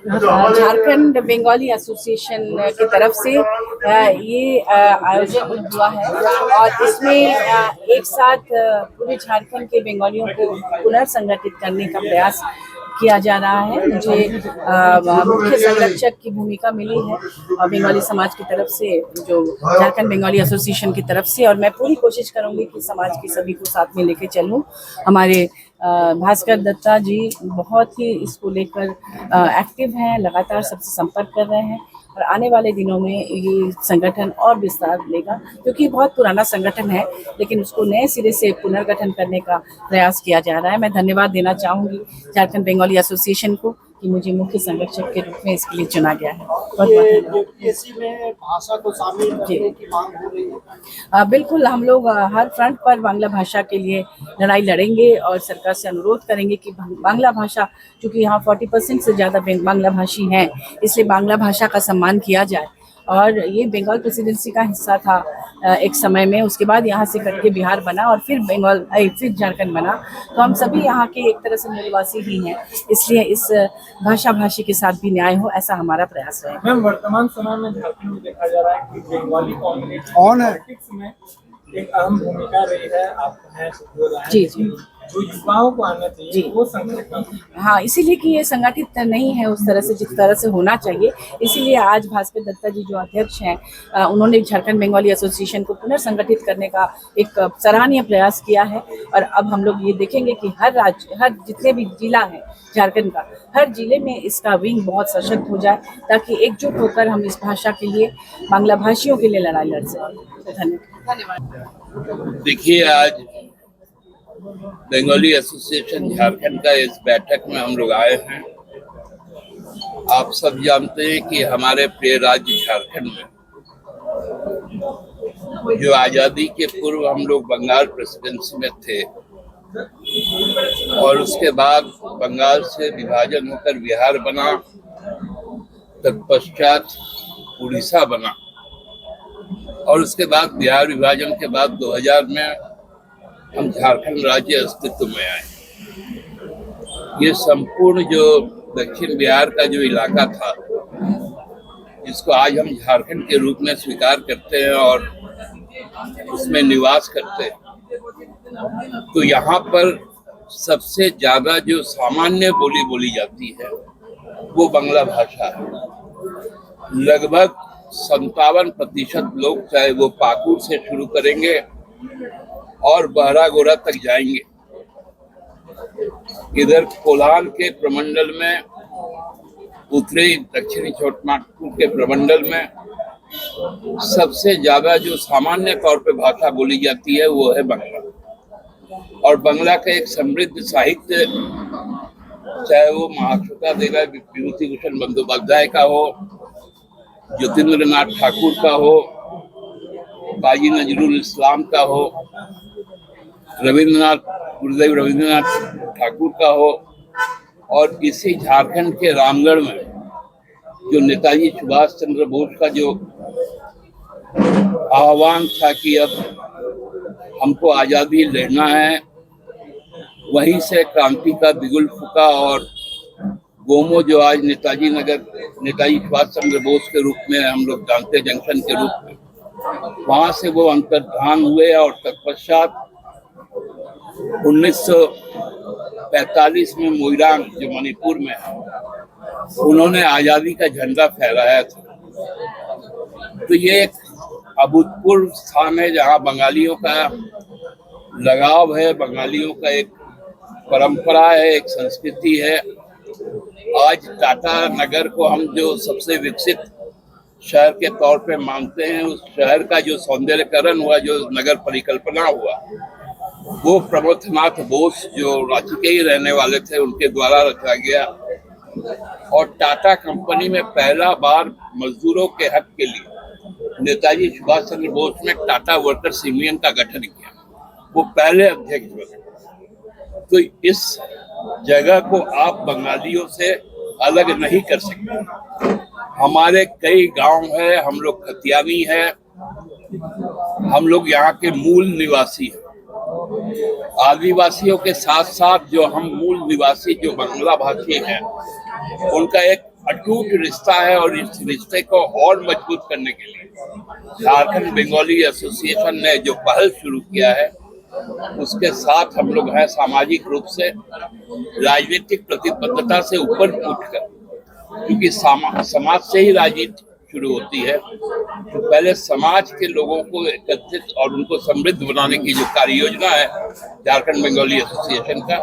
Jharkhand Bengali association की तरफ से ये आयोजन हुआ है और इसमें एक साथ पूरे झारखंड के बंगालियों को पुनर्संगठित करने का प्रयास किया जा रहा है। मुझे मुख्य संरक्षक की भूमिका मिली है और बंगाली समाज की तरफ से, जो झारखंड बंगाली एसोसिएशन की तरफ से, और मैं पूरी कोशिश करूंगी कि समाज के सभी को साथ में लेके चलूं। हमारे भास्कर दत्ता जी बहुत ही इसको लेकर एक्टिव हैं, लगातार सबसे संपर्क कर रहे हैं और आने वाले दिनों में ये संगठन और विस्तार लेगा, क्योंकि बहुत पुराना संगठन है लेकिन उसको नए सिरे से पुनर्गठन करने का प्रयास किया जा रहा है। मैं धन्यवाद देना चाहूँगी झारखंड बंगाली एसोसिएशन को कि मुझे मुख्य संरक्षक के रूप में इसके लिए चुना गया है। में भाषा को शामिल करने की मांग हो रही है। बिल्कुल, हम लोग हर फ्रंट पर बांग्ला भाषा के लिए लड़ाई लड़ेंगे और सरकार से अनुरोध करेंगे कि बांग्ला भाषा, चूँकि यहाँ 40% से ज़्यादा बांग्ला भाषी हैं, इसलिए बांग्ला भाषा का सम्मान किया जाए। और ये बंगाल प्रेसिडेंसी का हिस्सा था एक समय में, उसके बाद यहाँ से कट के बिहार बना और फिर झारखंड बना। तो हम सभी यहाँ के एक तरह से मूलवासी ही हैं, इसलिए इस भाषी के साथ भी न्याय हो, ऐसा हमारा प्रयास है। मैम, वर्तमान समय में झारखंड में देखा जा रहा है कि बंगाली कम्युनिटी में एक अहम भूमिका रही है। आप जी जी, जो युवाओं को आना चाहिए वो संगठित, हाँ, इसीलिए कि ये संगठित नहीं है उस तरह से जिस तरह से होना चाहिए। इसीलिए आज भास्कर दत्ता जी जो अध्यक्ष हैं, उन्होंने झारखंड बंगाली एसोसिएशन को पुनर्संगठित करने का एक सराहनीय प्रयास किया है। और अब हम लोग ये देखेंगे कि हर जितने भी जिला है झारखंड का, हर जिले में इसका विंग बहुत सशक्त हो जाए, ताकि एकजुट होकर हम इस भाषा के लिए, बांग्ला भाषियों के लिए लड़ाई लड़ सकें। धन्यवाद। देखिए, आज बंगाली एसोसिएशन झारखंड का इस बैठक में हम लोग आए हैं। आप सब जानते हैं कि हमारे प्रिय राज्य झारखंड में जो आज़ादी के पूर्व हम लोग बंगाल प्रेसिडेंसी में थे और उसके बाद बंगाल से विभाजन होकर बिहार बना, तत्पश्चात उड़ीसा बना और उसके बाद बिहार विभाजन के बाद 2000 में हम झारखंड राज्य अस्तित्व में आए। ये संपूर्ण जो दक्षिण बिहार का जो इलाका था, जिसको आज हम झारखंड के रूप में स्वीकार करते हैं और उसमें निवास करते हैं, तो यहाँ पर सबसे ज्यादा जो सामान्य बोली जाती है वो बांग्ला भाषा है। लगभग 57% लोग, चाहे वो पाकुड़ से शुरू करेंगे और बहरागोरा तक जाएंगे, इधर कोल्हान के प्रमंडल में, उत्तरी दक्षिणी छोटानागपुर के प्रमंडल में सबसे ज्यादा जो सामान्य तौर पे भाषा बोली जाती है वो है बांग्ला। और बांग्ला का एक समृद्ध साहित्य, चाहे वो महाश्वेता देवी विभूति भूषण बंदोपाध्याय का हो, ज्योतिन्द्रनाथ ठाकुर का हो, बाजी नजरुल इस्लाम का हो, गुरुदेव रविंद्रनाथ ठाकुर का हो, और इसी झारखंड के रामगढ़ में जो नेताजी सुभाष चंद्र बोस का जो आह्वान था कि अब हमको आज़ादी लेना है, वहीं से क्रांति का बिगुल फूका और गोमो, जो आज नेताजी सुभाष चंद्र बोस के रूप में हम लोग जानते हैं, जंक्शन के रूप में, वहां से वो अंतर्धान हुए और तत्पश्चात 1945 में मोइरांग, जो मणिपुर में है, उन्होंने आजादी का झंडा फहराया था। तो ये एक अभूतपूर्व स्थान है जहाँ बंगालियों का लगाव है, बंगालियों का एक परंपरा है, एक संस्कृति है। आज टाटा नगर को हम जो सबसे विकसित शहर के तौर पे मानते हैं, उस शहर का जो सौंदर्यकरण हुआ, जो नगर परिकल्पना हुआ, वो प्रमोदनाथ बोस, जो रांची के ही रहने वाले थे, उनके द्वारा रचा गया। और टाटा कंपनी में पहला बार मजदूरों के हक के लिए नेताजी सुभाष चंद्र बोस ने टाटा वर्कर्स यूनियन का गठन किया, वो पहले अध्यक्ष बने। तो इस जगह को आप बंगालियों से अलग नहीं कर सकते। हमारे कई गांव है, हम लोग खतियानी है, हम लोग यहाँ के मूल निवासी हैं। आदिवासियों के साथ साथ जो हम मूल निवासी जो बांग्ला भाषी हैं, उनका एक अटूट रिश्ता है और इस रिश्ते को और मजबूत करने के लिए झारखंड बंगाली एसोसिएशन ने जो पहल शुरू किया है उसके साथ हम लोग हैं सामाजिक रूप से राजनीतिक प्रतिबद्धता से ऊपर उठकर, क्योंकि समाज से ही राजनीति शुरू होती है, तो पहले समाज के लोगों को एकत्रित और उनको समृद्ध बनाने की जो कार्य योजना है झारखंड बंगाली एसोसिएशन का,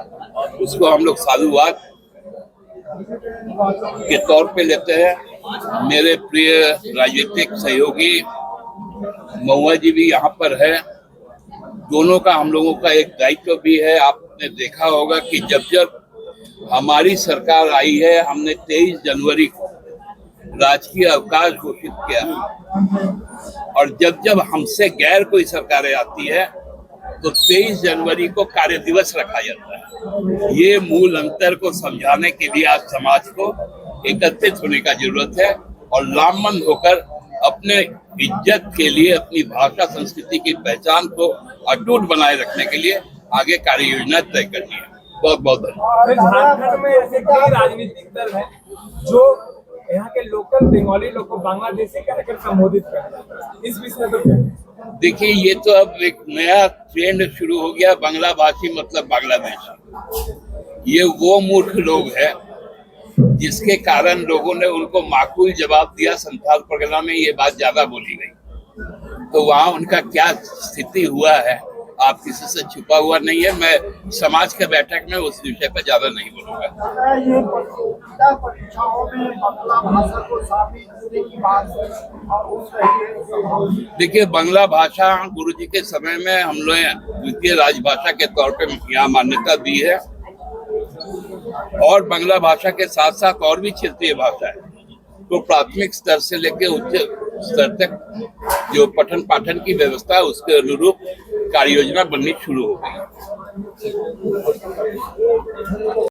उसको हम लोग साधुवाद के तौर पे लेते हैं। मेरे प्रिय राजनीतिक सहयोगी महुआ जी भी यहाँ पर है, दोनों का हम लोगों का एक दायित्व भी है। आपने देखा होगा कि जब जब हमारी सरकार आई है, हमने 23 जनवरी को राजकीय अवकाश घोषित किया, और जब जब हमसे गैर कोई सरकारें आती है तो 23 जनवरी को कार्य दिवस रखा जाता है। ये मूल अंतर को समझाने के लिए आज समाज को एकत्रित होने का जरूरत है और लामबंद होकर अपने इज्जत के लिए, अपनी भाषा संस्कृति की पहचान को अटूट बनाए रखने के लिए आगे कार्य योजना तय करनी है। बहुत बहुत धन्यवाद। झारखंड में ऐसे कई राजनीतिक दल हैं जो यहाँ के लोकल बंगाली लोग को बांग्लादेशी कहकर संबोधित करते हैं, इस विषय पर क्या? देखिए, ये तो अब एक नया ट्रेंड शुरू हो गया, बांग्ला भाषी मतलब बांग्लादेशी। ये वो मूर्ख लोग हैं जिसके कारण लोगों ने उनको माकूल जवाब दिया। संथाल परगना में ये बात ज्यादा बोली गई, तो वहाँ उनका क्या स्थिति हुआ है आप किसी से छुपा हुआ नहीं है। मैं समाज के बैठक में उस विषय पर ज्यादा नहीं बोलूंगा। ये प्रतियोगिता परीक्षाओं में बांग्ला भाषा को शामिल करने की बात हो रही है। देखिए, बांग्ला भाषा गुरुजी के समय में हम लोग द्वितीय राजभाषा के तौर पे यहाँ मान्यता दी है, और बांग्ला भाषा के साथ साथ और भी क्षेत्रीय भाषा है, तो प्राथमिक स्तर से लेकर उच्च स्तर तक जो पठन पाठन की व्यवस्था है उसके अनुरूप कार्य योजना बननी शुरू हो गई।